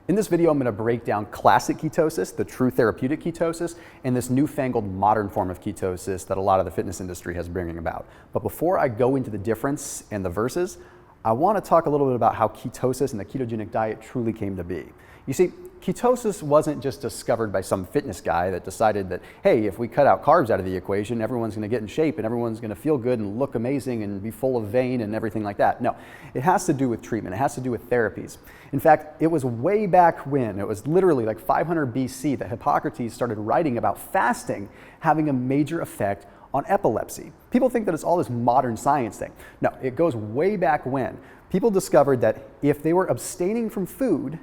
In this video, I'm going to break down classic ketosis, the true therapeutic ketosis, and this newfangled modern form of ketosis that a lot of the fitness industry has bringing about. But before I go into the difference and the verses, I want to talk a little bit about how ketosis and the ketogenic diet truly came to be. You see, ketosis wasn't just discovered by some fitness guy that decided that, hey, if we cut out carbs out of the equation, everyone's going to get in shape and everyone's going to feel good and look amazing and be full of vein and everything like that. No, it has to do with treatment. It has to do with therapies. In fact, it was way back when, it was literally like 500 BC that Hippocrates started writing about fasting having a major effect on epilepsy. People think that it's all this modern science thing. No, it goes way back when. People discovered that if they were abstaining from food,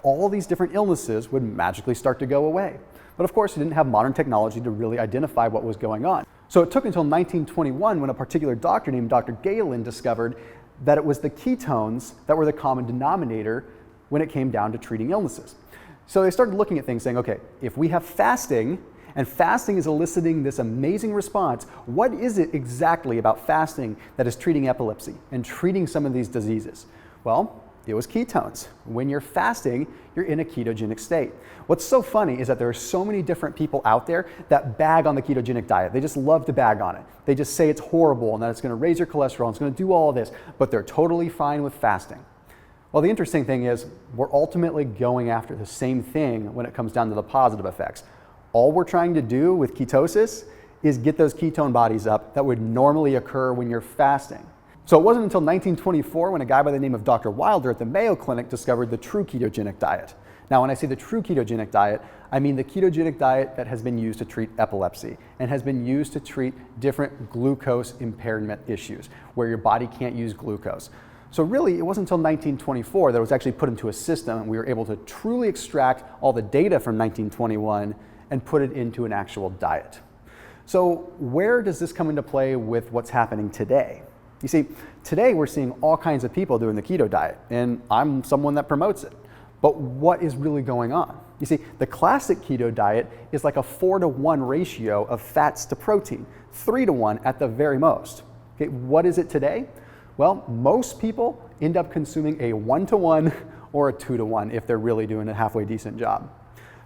all these different illnesses would magically start to go away. But of course, it didn't have modern technology to really identify what was going on. So it took until 1921 when a particular doctor named Dr. Galen discovered that it was the ketones that were the common denominator when it came down to treating illnesses. So they started looking at things saying, okay, if we have fasting, and fasting is eliciting this amazing response, what is it exactly about fasting that is treating epilepsy and treating some of these diseases? Well, it was ketones. When you're fasting, you're in a ketogenic state. What's so funny is that there are so many different people out there that bag on the ketogenic diet. They just love to bag on it. They just say it's horrible and that it's going to raise your cholesterol and it's going to do all of this, but they're totally fine with fasting. Well, the interesting thing is we're ultimately going after the same thing when it comes down to the positive effects. All we're trying to do with ketosis is get those ketone bodies up that would normally occur when you're fasting. So it wasn't until 1924 when a guy by the name of Dr. Wilder at the Mayo Clinic discovered the true ketogenic diet. Now, when I say the true ketogenic diet, I mean the ketogenic diet that has been used to treat epilepsy and has been used to treat different glucose impairment issues where your body can't use glucose. So really, it wasn't until 1924 that it was actually put into a system and we were able to truly extract all the data from 1921 and put it into an actual diet. So where does this come into play with what's happening today? You see, today we're seeing all kinds of people doing the keto diet, and I'm someone that promotes it. But what is really going on? You see, the classic keto diet is like a 4-to-1 ratio of fats to protein, 3-to-1 at the very most. Okay, what is it today? Well, most people end up consuming a 1-to-1 or a 2-to-1 if they're really doing a halfway decent job.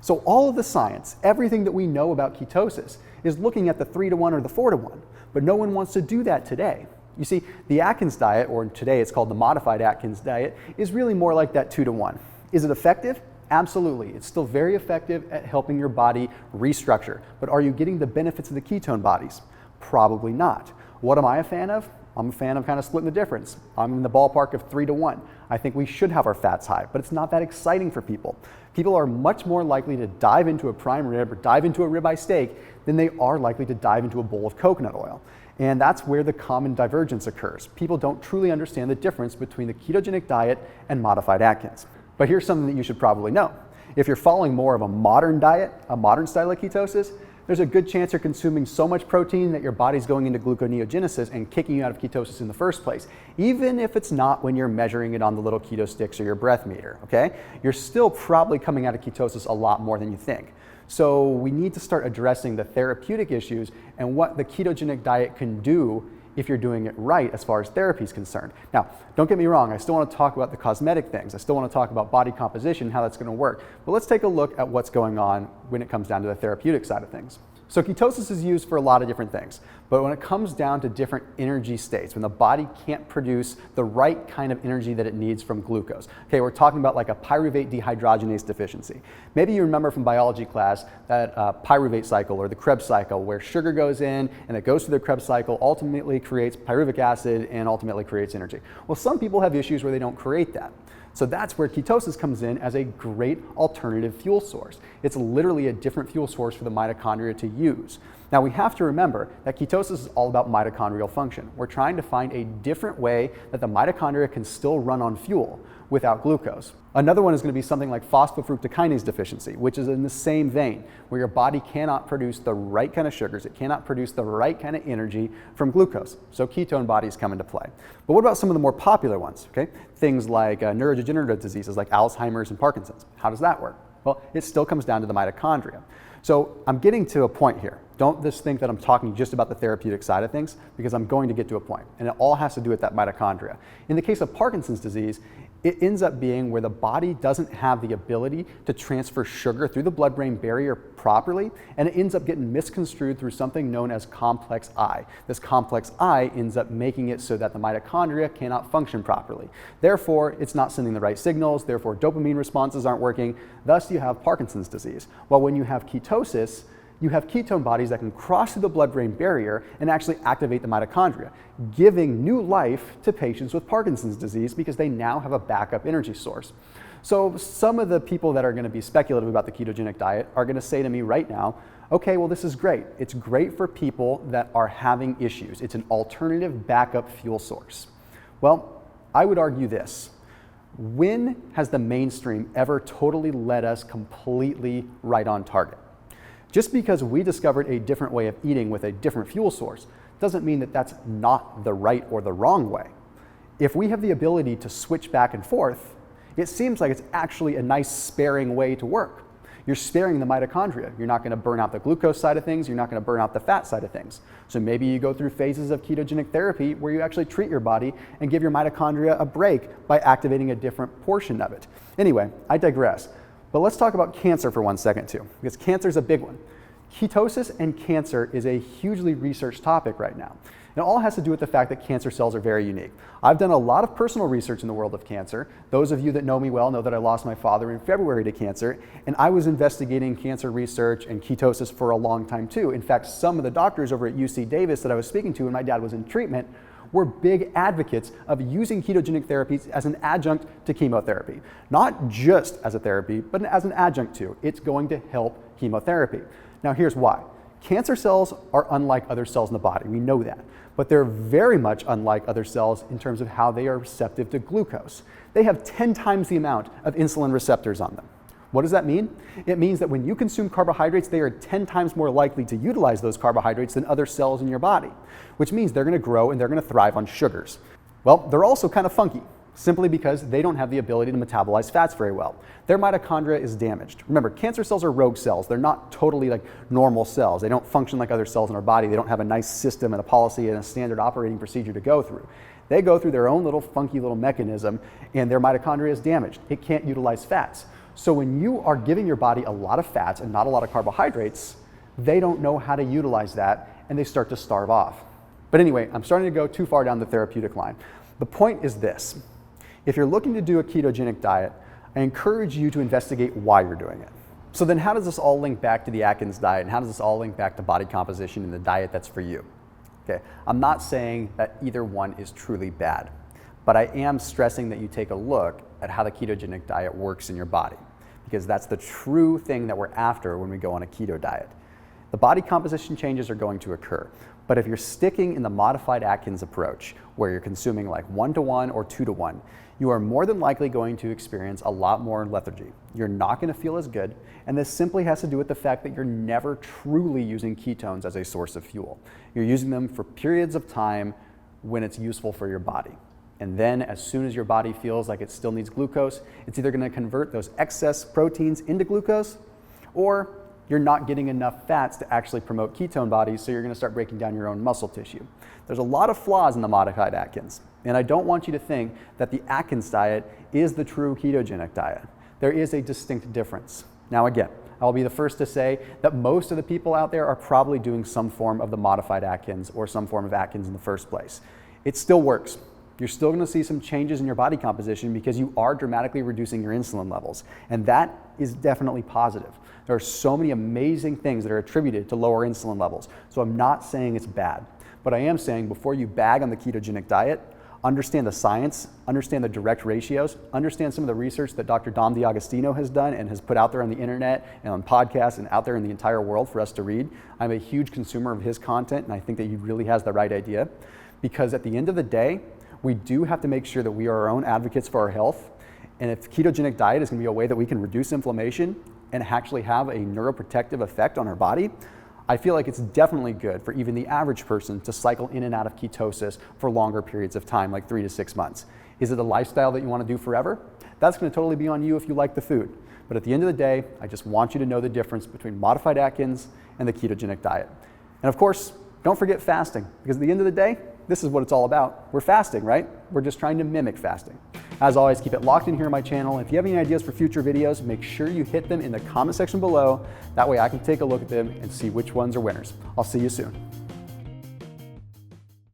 So all of the science, everything that we know about ketosis is looking at the 3-to-1 or the 4-to-1, but no one wants to do that today. You see, the Atkins diet, or today it's called the modified Atkins diet, is really more like that 2-to-1. Is it effective? Absolutely. It's still very effective at helping your body restructure. But are you getting the benefits of the ketone bodies? Probably not. What am I a fan of? I'm a fan of kind of splitting the difference. I'm in the ballpark of 3-to-1. I think we should have our fats high, but it's not that exciting for people. People are much more likely to dive into a prime rib or dive into a ribeye steak than they are likely to dive into a bowl of coconut oil. And that's where the common divergence occurs. People don't truly understand the difference between the ketogenic diet and modified Atkins. But here's something that you should probably know. If you're following more of a modern diet, a modern style of ketosis, there's a good chance you're consuming so much protein that your body's going into gluconeogenesis and kicking you out of ketosis in the first place, even if it's not when you're measuring it on the little keto sticks or your breath meter, okay? You're still probably coming out of ketosis a lot more than you think. So we need to start addressing the therapeutic issues and what the ketogenic diet can do if you're doing it right as far as therapy is concerned. Now, don't get me wrong, I still want to talk about the cosmetic things. I still want to talk about body composition, how that's going to work. But let's take a look at what's going on when it comes down to the therapeutic side of things. So ketosis is used for a lot of different things, but when it comes down to different energy states, when the body can't produce the right kind of energy that it needs from glucose. Okay, we're talking about like a pyruvate dehydrogenase deficiency. Maybe you remember from biology class that pyruvate cycle or the Krebs cycle where sugar goes in and it goes through the Krebs cycle, ultimately creates pyruvic acid and ultimately creates energy. Well, some people have issues where they don't create that. So that's where ketosis comes in as a great alternative fuel source. It's literally a different fuel source for the mitochondria to use. Now we have to remember that ketosis is all about mitochondrial function. We're trying to find a different way that the mitochondria can still run on fuel without glucose. Another one is going to be something like Phosphofructokinase deficiency, which is in the same vein, where your body cannot produce the right kind of sugars, it cannot produce the right kind of energy from glucose. So ketone bodies come into play. But what about some of the more popular ones? Okay, things like neurodegenerative diseases like Alzheimer's and Parkinson's. How does that work? Well, it still comes down to the mitochondria. So I'm getting to a point here. Don't just think that I'm talking just about the therapeutic side of things, because I'm going to get to a point, and it all has to do with that mitochondria. In the case of Parkinson's disease, it ends up being where the body doesn't have the ability to transfer sugar through the blood-brain barrier properly, and it ends up getting misconstrued through something known as complex I. This complex I ends up making it so that the mitochondria cannot function properly. Therefore, it's not sending the right signals, therefore dopamine responses aren't working, thus you have Parkinson's disease. While when you have ketosis, you have ketone bodies that can cross through the blood-brain barrier and actually activate the mitochondria, giving new life to patients with Parkinson's disease because they now have a backup energy source. So some of the people that are going to be speculative about the ketogenic diet are going to say to me right now, okay, well, this is great. It's great for people that are having issues. It's an alternative backup fuel source. Well, I would argue this. When has the mainstream ever totally led us completely right on target? Just because we discovered a different way of eating with a different fuel source doesn't mean that that's not the right or the wrong way. If we have the ability to switch back and forth, it seems like it's actually a nice sparing way to work. You're sparing the mitochondria. You're not going to burn out the glucose side of things. You're not going to burn out the fat side of things. So maybe you go through phases of ketogenic therapy where you actually treat your body and give your mitochondria a break by activating a different portion of it. Anyway, I digress. But let's talk about cancer for 1 second too, because cancer is a big one. Ketosis and cancer is a hugely researched topic right now. It all has to do with the fact that cancer cells are very unique. I've done a lot of personal research in the world of cancer. Those of you that know me well know that I lost my father in February to cancer, and I was investigating cancer research and ketosis for a long time too. In fact, some of the doctors over at UC Davis that I was speaking to when my dad was in treatment were big advocates of using ketogenic therapies as an adjunct to chemotherapy. Not just as a therapy, but as an adjunct to. It's going to help chemotherapy. Now here's why. Cancer cells are unlike other cells in the body, we know that, but they're very much unlike other cells in terms of how they are receptive to glucose. They have 10 times the amount of insulin receptors on them. What does that mean? It means that when you consume carbohydrates, they are 10 times more likely to utilize those carbohydrates than other cells in your body, which means they're going to grow and they're going to thrive on sugars. Well, they're also kind of funky, simply because they don't have the ability to metabolize fats very well. Their mitochondria is damaged. Remember, cancer cells are rogue cells. They're not totally like normal cells. They don't function like other cells in our body. They don't have a nice system and a policy and a standard operating procedure to go through. They go through their own little funky little mechanism, and their mitochondria is damaged. It can't utilize fats. So when you are giving your body a lot of fats and not a lot of carbohydrates, they don't know how to utilize that, and they start to starve off. But anyway, I'm starting to go too far down the therapeutic line. The point is this. If you're looking to do a ketogenic diet, I encourage you to investigate why you're doing it. So then how does this all link back to the Atkins diet, and how does this all link back to body composition and the diet that's for you? Okay, I'm not saying that either one is truly bad, but I am stressing that you take a look at how the ketogenic diet works in your body, because that's the true thing that we're after when we go on a keto diet. The body composition changes are going to occur, but if you're sticking in the modified Atkins approach, where you're consuming like 1-to-1 or 2-to-1, you are more than likely going to experience a lot more lethargy. You're not going to feel as good, and this simply has to do with the fact that you're never truly using ketones as a source of fuel. You're using them for periods of time when it's useful for your body. And then as soon as your body feels like it still needs glucose, it's either going to convert those excess proteins into glucose, or you're not getting enough fats to actually promote ketone bodies, so you're going to start breaking down your own muscle tissue. There's a lot of flaws in the modified Atkins, and I don't want you to think that the Atkins diet is the true ketogenic diet. There is a distinct difference. Now again, I'll be the first to say that most of the people out there are probably doing some form of the modified Atkins or some form of Atkins in the first place. It still works. You're still going to see some changes in your body composition because you are dramatically reducing your insulin levels, and that is definitely positive. There are so many amazing things that are attributed to lower insulin levels, so I'm not saying it's bad, but I am saying before you bag on the ketogenic diet, understand the science, understand the direct ratios, understand some of the research that Dr. Dom D'Agostino has done and has put out there on the internet and on podcasts and out there in the entire world for us to read. I'm a huge consumer of his content, and I think that he really has the right idea, because at the end of the day, we do have to make sure that we are our own advocates for our health. And if ketogenic diet is going to be a way that we can reduce inflammation and actually have a neuroprotective effect on our body, I feel like it's definitely good for even the average person to cycle in and out of ketosis for longer periods of time, like 3 to 6 months. Is it a lifestyle that you want to do forever? That's going to totally be on you if you like the food. But at the end of the day, I just want you to know the difference between modified Atkins and the ketogenic diet. And of course, don't forget fasting, because at the end of the day, this is what it's all about. We're fasting, right? We're just trying to mimic fasting. As always, keep it locked in here on my channel. If you have any ideas for future videos, make sure you hit them in the comment section below. That way I can take a look at them and see which ones are winners. I'll see you soon.